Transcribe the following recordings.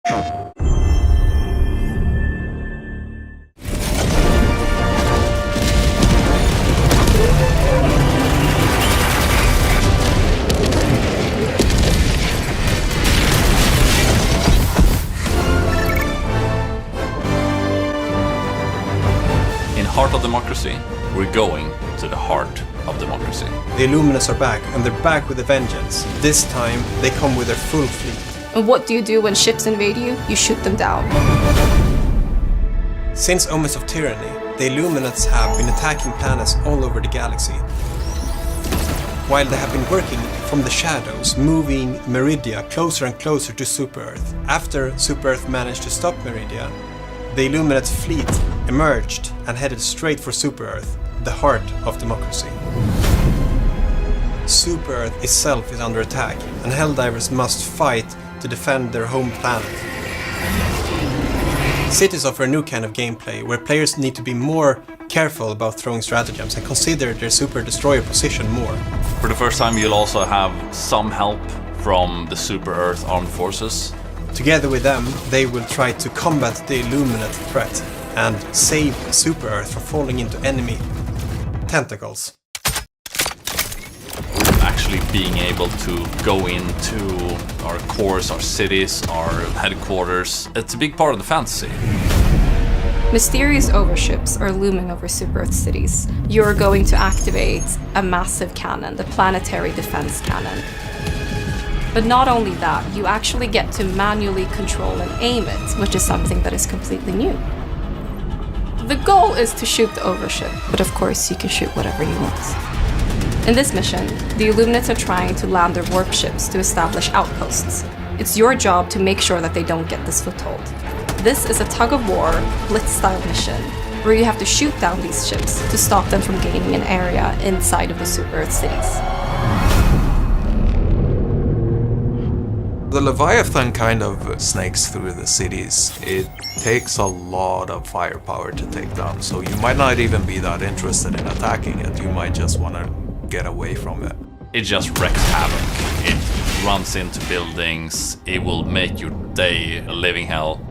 Heart of democracy, we're going to the heart of democracy. The Illuminates are back, and they're back with a vengeance. This time, they come with their full fleet. And what do you do when ships invade you? You shoot them down. Since Omens of Tyranny, the Illuminates have been attacking planets all over the galaxy. While they have been working from the shadows, moving Meridia closer and closer to Super-Earth. After Super-Earth managed to stop Meridia, the Illuminate fleet emerged and headed straight for Super-Earth, the heart of democracy. Super-Earth itself is under attack, and Helldivers must fight to defend their home planet. Cities offer a new kind of gameplay, where players need to be more careful about throwing stratagems and consider their super destroyer position more. For the first time, you'll also have some help from the Super-Earth armed forces. Together with them, they will try to combat the Illuminate threat and save Super-Earth from falling into enemy tentacles. Actually being able to go into our cores, our cities, our headquarters, it's a big part of the fantasy. Mysterious overships are looming over Super-Earth cities. You're going to activate a massive cannon, the planetary defense cannon. But not only that, you actually get to manually control and aim it, which is something that is completely new. The goal is to shoot the overship, but of course you can shoot whatever you want. In this mission, the Illuminates are trying to land their warp ships to establish outposts. It's your job to make sure that they don't get this foothold. This is a tug-of-war, blitz-style mission, where you have to shoot down these ships to stop them from gaining an area inside of the Super-Earth cities. The Leviathan kind of snakes through the cities. It takes a lot of firepower to take down, so you might not even be that interested in attacking it. You might just want to get away from it. It just wreaks havoc. It runs into buildings. It will make your day a living hell.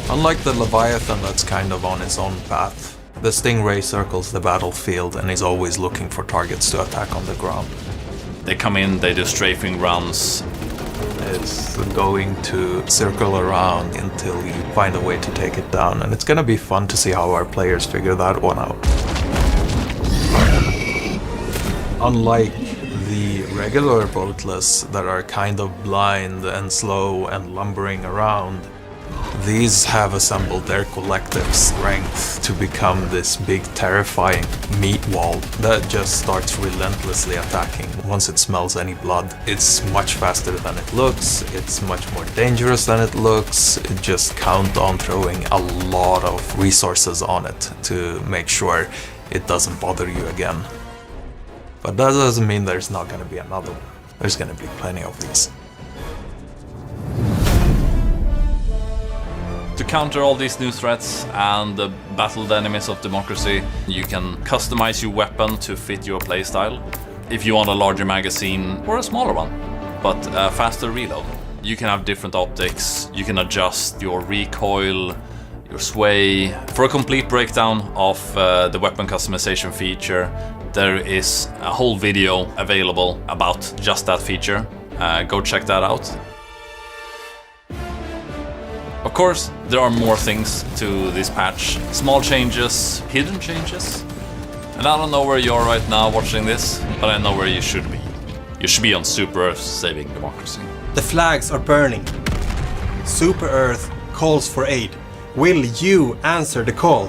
Unlike the Leviathan that's kind of on its own path, the Stingray circles the battlefield and is always looking for targets to attack on the ground. They come in, they do strafing runs. It's going to circle around until you find a way to take it down, and it's gonna be fun to see how our players figure that one out. Unlike the regular boatless that are kind of blind and slow and lumbering around, these have assembled their collective strength to become this big terrifying meat wall that just starts relentlessly attacking once it smells any blood. It's much faster than it looks, it's much more dangerous than it looks. Just count on throwing a lot of resources on it to make sure it doesn't bother you again. But that doesn't mean there's not going to be another one. There's going to be plenty of these. To counter all these new threats and the battled enemies of democracy, you can customize your weapon to fit your playstyle. If you want a larger magazine or a smaller one, but a faster reload. You can have different optics, you can adjust your recoil, your sway. For a complete breakdown of the weapon customization feature, there is a whole video available about just that feature. Go check that out. Of course, there are more things to this patch. Small changes, hidden changes. And I don't know where you are right now watching this, but I know where you should be. You should be on Super-Earth saving democracy. The flags are burning. Super-Earth calls for aid. Will you answer the call?